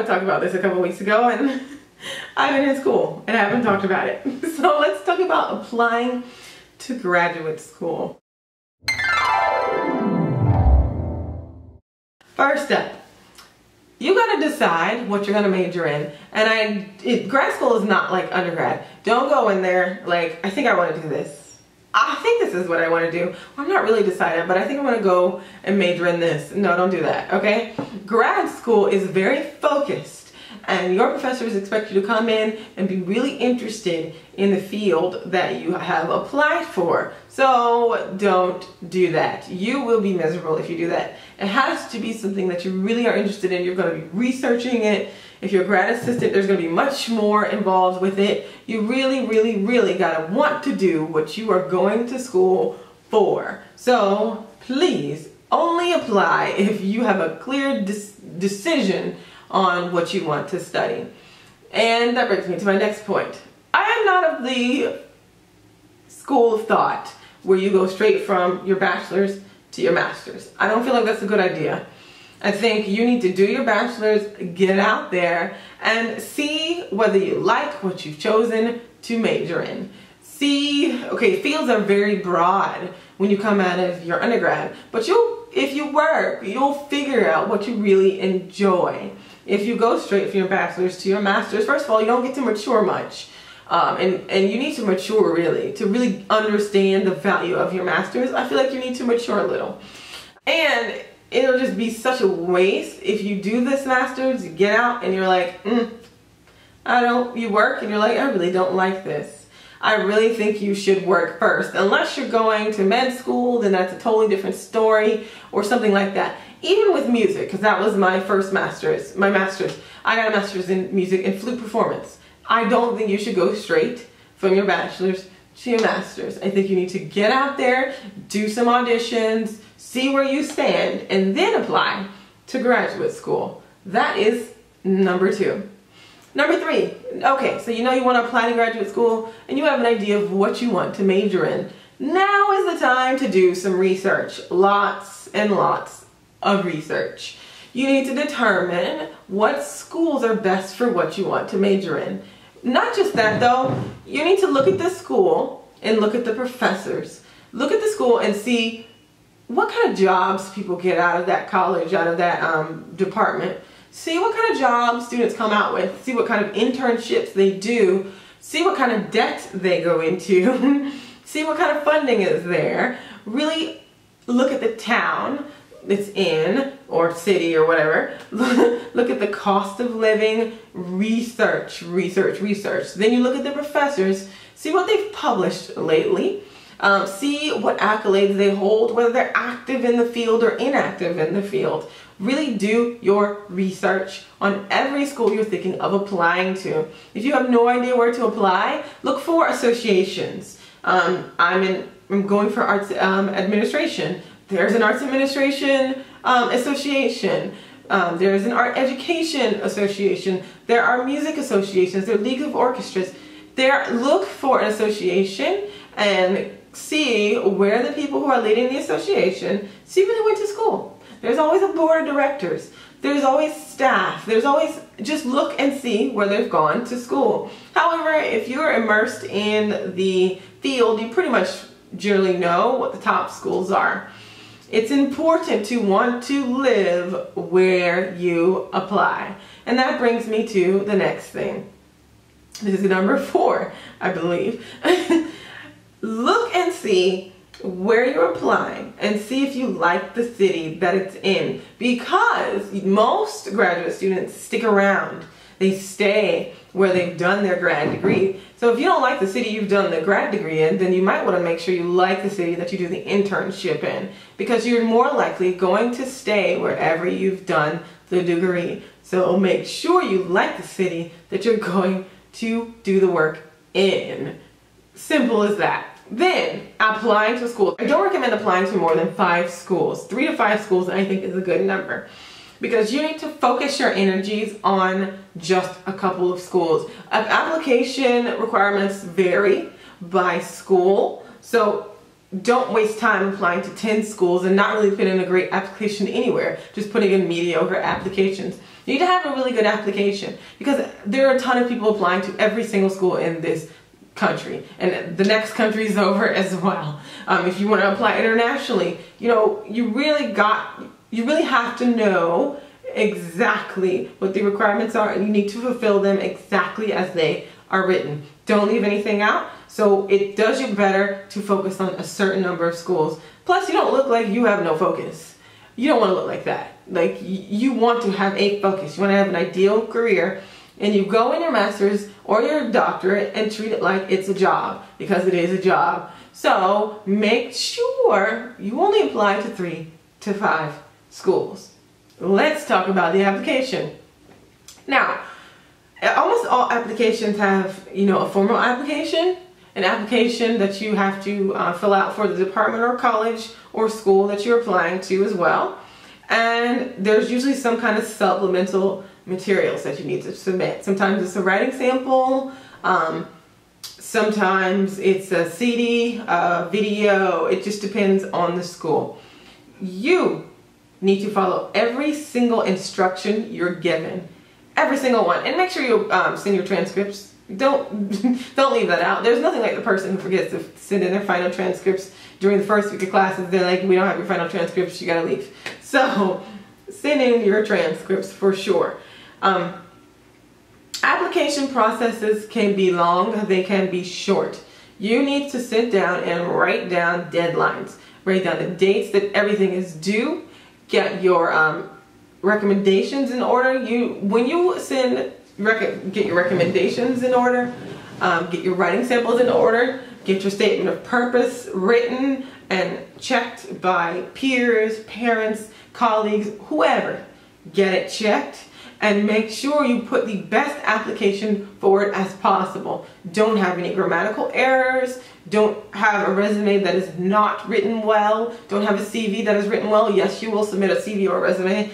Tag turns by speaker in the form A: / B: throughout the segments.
A: would talk about this a couple weeks ago, and I've been in school and I haven't talked about it. So let's talk about applying to graduate school. First up, you gotta decide what you're gonna major in. And grad school is not like undergrad. Don't go in there like, I think I wanna do this. I think this is what I wanna do. I'm not really decided, but I think I wanna go and major in this. No, don't do that, okay? Grad school is very focused, and your professors expect you to come in and be really interested in the field that you have applied for. So don't do that. You will be miserable if you do that. It has to be something that you really are interested in. You're going to be researching it. If you're a grad assistant, there's going to be much more involved with it. You really got to want to do what you are going to school for. So please only apply if you have a clear decision on what you want to study. And that brings me to my next point. I am not of the school of thought where you go straight from your bachelor's to your master's. I don't feel like that's a good idea. I think you need to do your bachelor's, get out there, and see whether you like what you've chosen to major in. Okay, fields are very broad when you come out of your undergrad, but if you work, you'll figure out what you really enjoy. If you go straight from your bachelor's to your master's, first of all, you don't get to mature much. And you need to mature really, to really understand the value of your master's. I feel like you need to mature a little. And it'll just be such a waste if you do this master's, you get out and you're like, you work and you're like, I really don't like this. I really think you should work first. Unless you're going to med school, then that's a totally different story, or something like that. Even with music, because that was my first master's, I got a master's in music and flute performance. I don't think you should go straight from your bachelor's to your master's. I think you need to get out there, do some auditions, see where you stand, and then apply to graduate school. That is number 2. Number 3, okay, so you know you want to apply to graduate school and you have an idea of what you want to major in. Now is the time to do some research. Lots and lots of research. You need to determine what schools are best for what you want to major in. Not just that though, you need to look at the school and look at the professors. Look at the school and see what kind of jobs people get out of that college, out of that department. See what kind of jobs students come out with. See what kind of internships they do. See what kind of debt they go into. See what kind of funding is there. Really look at the town it's in, or city or whatever. Look at the cost of living. Research. Then you look at the professors. See what they've published lately. See what accolades they hold, whether they're active in the field or inactive in the field. Really do your research on every school you're thinking of applying to. If you have no idea where to apply, look for associations. I'm going for arts administration. There's an arts administration association. There's an art education association. There are music associations. There are leagues of orchestras. Look for an association and see where the people who are leading the association, see where they went to school. There's always a board of directors. There's always staff. There's always, just look and see where they've gone to school. However, if you're immersed in the field, you pretty much generally know what the top schools are. It's important to want to live where you apply. And that brings me to the next thing. This is number 4, I believe. Look and see where you're applying and see if you like the city that it's in, because most graduate students stick around. They stay where they've done their grad degree. So if you don't like the city you've done the grad degree in, then you might want to make sure you like the city that you do the internship in, because you're more likely going to stay wherever you've done the degree. So make sure you like the city that you're going to do the work in. Simple as that. Then, applying to school. I don't recommend applying to more than 5 schools. 3 to 5 schools I think is a good number, because you need to focus your energies on just a couple of schools. Application requirements vary by school, so don't waste time applying to 10 schools and not really put in a great application anywhere, just putting in mediocre applications. You need to have a really good application because there are a ton of people applying to every single school in this country, and the next country is over as well. If you want to apply internationally, you know, you really have to know exactly what the requirements are, and you need to fulfill them exactly as they are written. Don't leave anything out. So it does you better to focus on a certain number of schools. Plus, you don't look like you have no focus. You don't want to look like that. Like, you want to have a focus. You want to have an ideal career, and you go in your master's or your doctorate and treat it like it's a job, because it is a job. So make sure you only apply to 3 to 5 schools. Let's talk about the application. Now, almost all applications have, you know, a formal application, an application that you have to fill out for the department or college or school that you're applying to as well. And there's usually some kind of supplemental materials that you need to submit. Sometimes it's a writing sample, sometimes it's a CD, video. It just depends on the school. You need to follow every single instruction you're given. Every single one. And make sure you send your transcripts. Don't leave that out. There's nothing like the person who forgets to send in their final transcripts during the first week of classes. They're like, we don't have your final transcripts, you gotta leave. So send in your transcripts for sure. Application processes can be long, they can be short. You need to sit down and write down deadlines. Write down the dates that everything is due. Get your recommendations in order. When you get your recommendations in order, get your writing samples in order, get your statement of purpose written and checked by peers, parents, colleagues, whoever. Get it checked and make sure you put the best application forward as possible. Don't have any grammatical errors. Don't have a resume that is not written well. Don't have a CV that is written well. Yes, you will submit a CV or a resume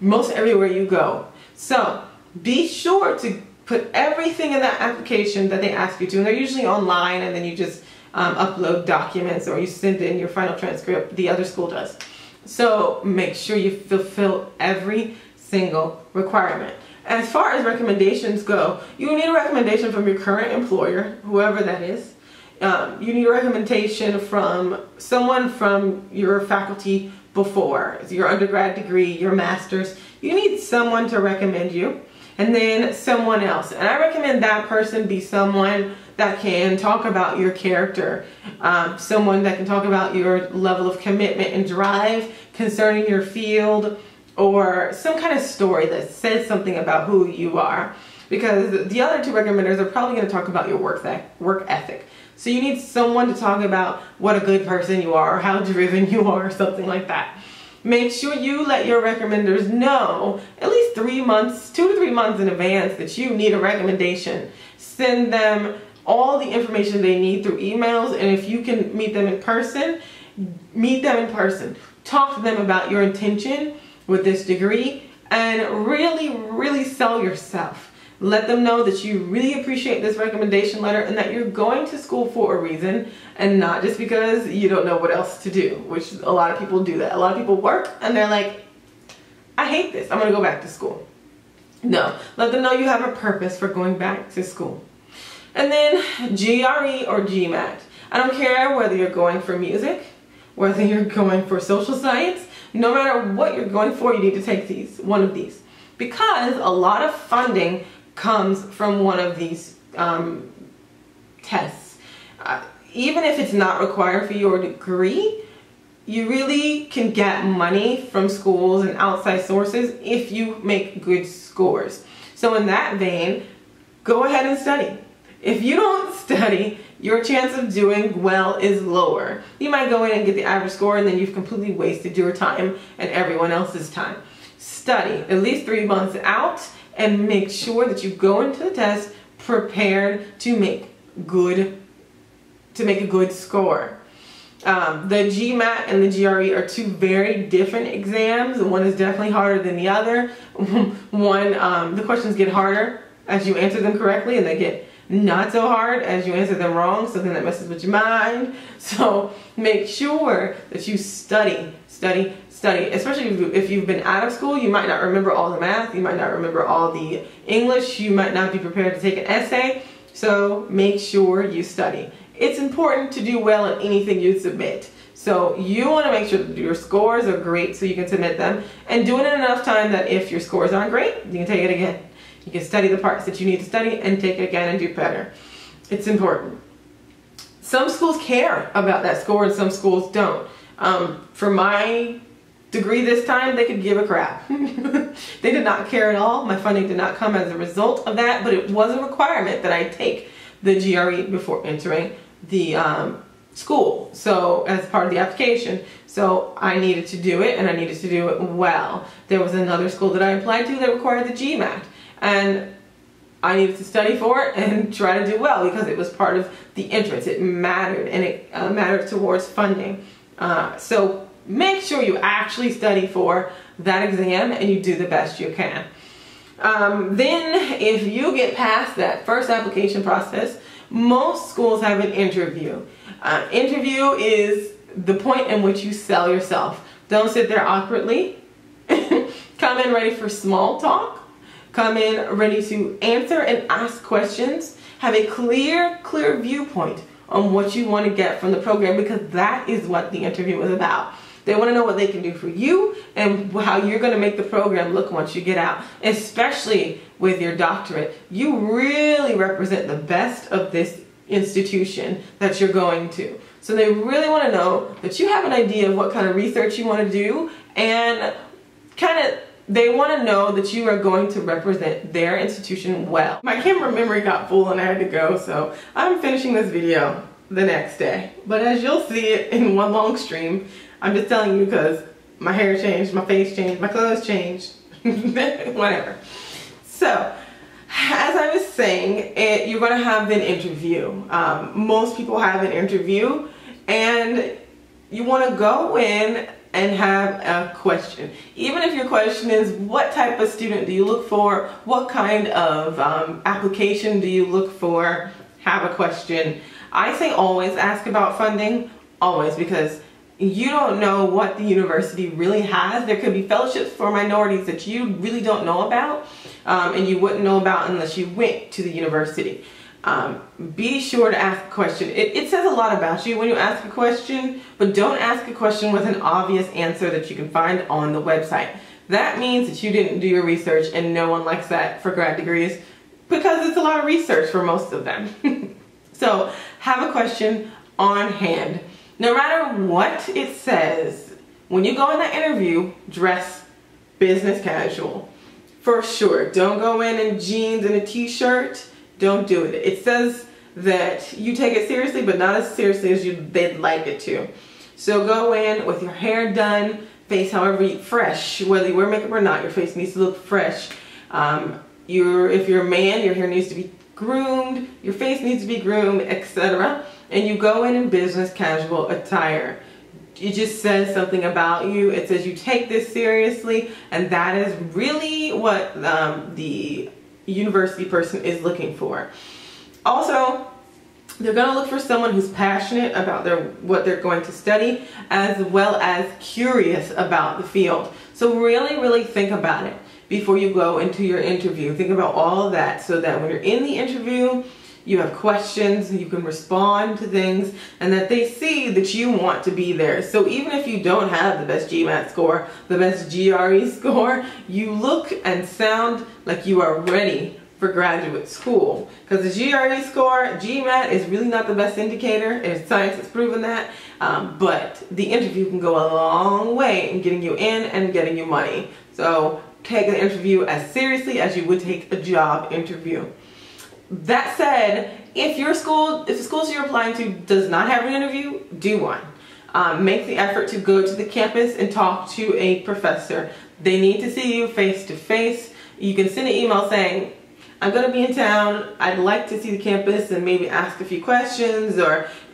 A: most everywhere you go. So be sure to put everything in that application that they ask you to, and they're usually online, and then you just upload documents or you send in your final transcript. The other school does. So make sure you fulfill every single requirement. As far as recommendations go, you need a recommendation from your current employer, whoever that is. You need a recommendation from someone from your faculty before, your undergrad degree, your master's. You need someone to recommend you, and then someone else. And I recommend that person be someone that can talk about your character, someone that can talk about your level of commitment and drive concerning your field, or some kind of story that says something about who you are. Because the other 2 recommenders are probably going to talk about your work ethic. So you need someone to talk about what a good person you are, or how driven you are, or something like that. Make sure you let your recommenders know at least 3 months, 2 to 3 months in advance that you need a recommendation. Send them all the information they need through emails, and if you can meet them in person, meet them in person. Talk to them about your intention with this degree and really sell yourself. Let them know that you really appreciate this recommendation letter and that you're going to school for a reason and not just because you don't know what else to do, which a lot of people do that. A lot of people work and they're like, I hate this, I'm gonna go back to school. No, let them know you have a purpose for going back to school. And then GRE or GMAT. I don't care whether you're going for music, whether you're going for social science, no matter what you're going for, you need to take one of these. Because a lot of funding comes from one of these tests. Even if it's not required for your degree, you really can get money from schools and outside sources if you make good scores. So in that vein, go ahead and study. If you don't study, your chance of doing well is lower. You might go in and get the average score, and then you've completely wasted your time and everyone else's time. Study at least 3 months out and make sure that you go into the test prepared to make a good score. The GMAT and the GRE are 2 very different exams. One is definitely harder than the other. The questions get harder as you answer them correctly, and they get not so hard as you answer them wrong, so then that messes with your mind. So make sure that you study study, especially if you've been out of school. You might not remember all the math, you might not remember all the English, you might not be prepared to take an essay, so make sure you study. It's important to do well in anything you submit. So you want to make sure that your scores are great so you can submit them, and do it in enough time that if your scores aren't great, you can take it again. You can study the parts that you need to study and take it again and do better. It's important. Some schools care about that score and some schools don't. For my degree this time, they could give a crap. They did not care at all. My funding did not come as a result of that, but it was a requirement that I take the GRE before entering the school, so as part of the application. So I needed to do it, and I needed to do it well. There was another school that I applied to that required the GMAT, and I needed to study for it and try to do well because it was part of the entrance. It mattered, and it mattered towards funding. So make sure you actually study for that exam and you do the best you can. Then if you get past that first application process, most schools have an interview. Interview is the point in which you sell yourself. Don't sit there awkwardly. Come in ready for small talk. Come in ready to answer and ask questions. Have a clear viewpoint on what you want to get from the program, because that is what the interview is about. They want to know what they can do for you and how you're going to make the program look once you get out, especially with your doctorate. You really represent the best of this institution that you're going to. So they really want to know that you have an idea of what kind of research you want to do, and they want to know that you are going to represent their institution well. My camera memory got full and I had to go, so I'm finishing this video the next day. But as you'll see it in one long stream, I'm just telling you because my hair changed, my face changed, my clothes changed, whatever. So, as I was saying, you're going to have an interview. Most people have an interview, and you want to go in and have a question. Even if your question is, what type of student do you look for? What kind of application do you look for? Have a question. I say always ask about funding, always, because you don't know what the university really has. There could be fellowships for minorities that you really don't know about, and you wouldn't know about unless you went to the university. Be sure to ask a question. It says a lot about you when you ask a question, but don't ask a question with an obvious answer that you can find on the website. That means that you didn't do your research, and no one likes that for grad degrees because it's a lot of research for most of them. So have a question on hand. No matter what it says, when you go in that interview, dress business casual. For sure. Don't go in jeans and a t-shirt. Don't do it. It says that you take it seriously, but not as seriously as they'd like it to. So go in with your hair done, face however fresh. Whether you wear makeup or not, your face needs to look fresh. If you're a man, your hair needs to be groomed, your face needs to be groomed, etc. And you go in business casual attire. It just says something about you. It says you take this seriously, and that is really what the university person is looking for. Also, they're going to look for someone who's passionate about what they're going to study, as well as curious about the field. So really think about it before you go into your interview. Think about all of that so that when you're in the interview, you have questions, you can respond to things, and that they see that you want to be there. So even if you don't have the best GMAT score, the best GRE score, you look and sound like you are ready for graduate school. Because the GRE score, GMAT is really not the best indicator, and science has proven that, but the interview can go a long way in getting you in and getting you money. So take the interview as seriously as you would take a job interview. That said, if the schools you're applying to does not have an interview, do one. Make the effort to go to the campus and talk to a professor. They need to see you face to face. You can send an email saying, I'm going to be in town, I'd like to see the campus and maybe ask a few questions,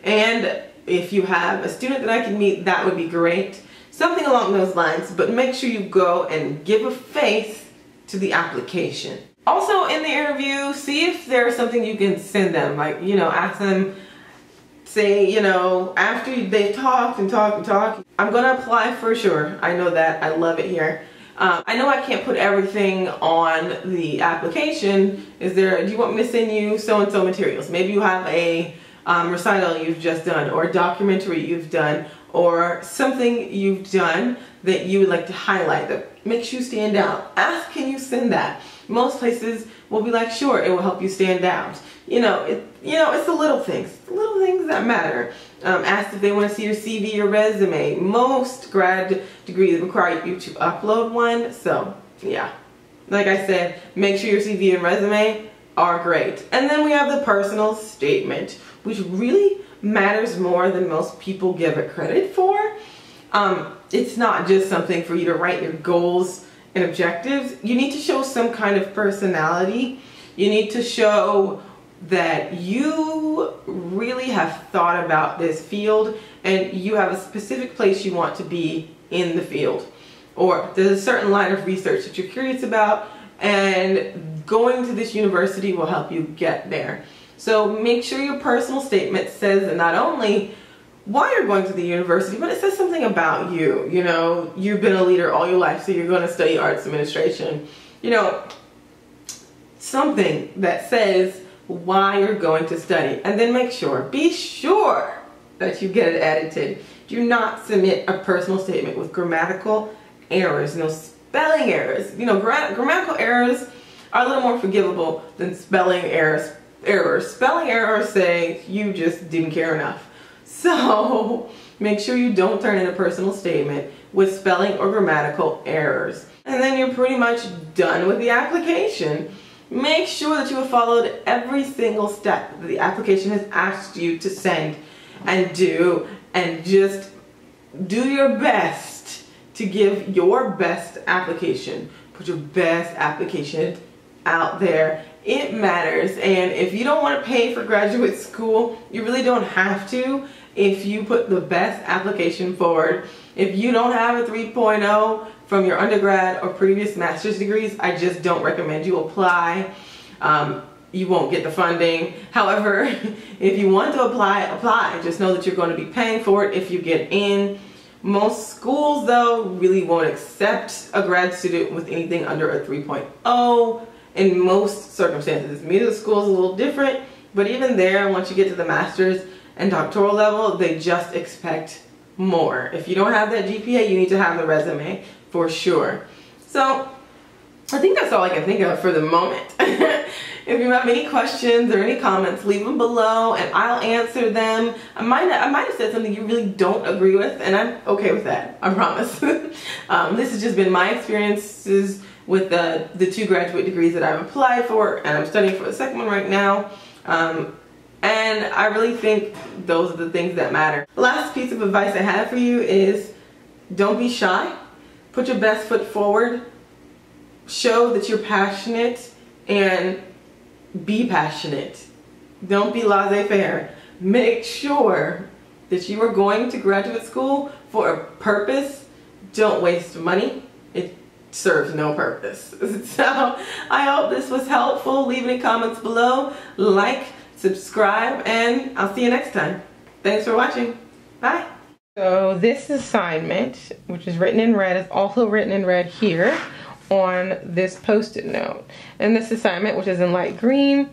A: and if you have a student that I can meet, that would be great. Something along those lines, but make sure you go and give a face to the application. Also in the interview, see if there's something you can send them, like, ask them say, you know, after they've talked and talked and talked, I'm gonna apply for sure. I know that. I love it here. I know I can't put everything on the application. Do you want me to send you so-and-so materials? Maybe you have a recital you've just done, or a documentary you've done, or something you've done that you would like to highlight that makes you stand out. Ask, can you send that? Most places will be like, sure, it will help you stand out. It's the little things that matter. Ask if they want to see your CV or resume. Most grad degrees require you to upload one, so yeah. Like I said, make sure your CV and resume are great. And then we have the personal statement, which really matters more than most people give it credit for. It's not just something for you to write your goals and objectives. You need to show some kind of personality. You need to show that you really have thought about this field and you have a specific place you want to be in the field, or there's a certain line of research that you're curious about, and going to this university will help you get there. So make sure your personal statement says that not only why you're going to the university, but it says something about you. You know, you've been a leader all your life, so you're going to study arts administration. You know, something that says why you're going to study. And then be sure that you get it edited. Do not submit a personal statement with grammatical errors, no spelling errors. You know, grammatical errors are a little more forgivable than spelling errors. Spelling errors say you just didn't care enough. So make sure you don't turn in a personal statement with spelling or grammatical errors. And then you're pretty much done with the application. Make sure that you have followed every single step that the application has asked you to send and do, and just do your best to give your best application. Put your best application out there. It matters. And if you don't want to pay for graduate school, you really don't have to if you put the best application forward. If you don't have a 3.0 from your undergrad or previous master's degrees, I just don't recommend you apply. You won't get the funding. However, if you want to apply. Just know that you're going to be paying for it if you get in. Most schools, though, really won't accept a grad student with anything under a 3.0 in most circumstances. Music school is a little different, but even there, once you get to the master's and doctoral level, they just expect more. If you don't have that GPA, you need to have the resume for sure. So I think that's all I can think of for the moment. If you have any questions or any comments, leave them below and I'll answer them. I might have said something you really don't agree with, and I'm okay with that, I promise. This has just been my experiences with the 2 graduate degrees that I've applied for, and I'm studying for the second one right now. And I really think those are the things that matter. The last piece of advice I have for you is don't be shy. Put your best foot forward. Show that you're passionate and be passionate. Don't be laissez-faire. Make sure that you are going to graduate school for a purpose. Don't waste money. It serves no purpose. So I hope this was helpful. Leave any comments below. Like, subscribe, and I'll see you next time. Thanks for watching. Bye. So this assignment, which is written in red, is also written in red here on this post-it note. And this assignment, which is in light green,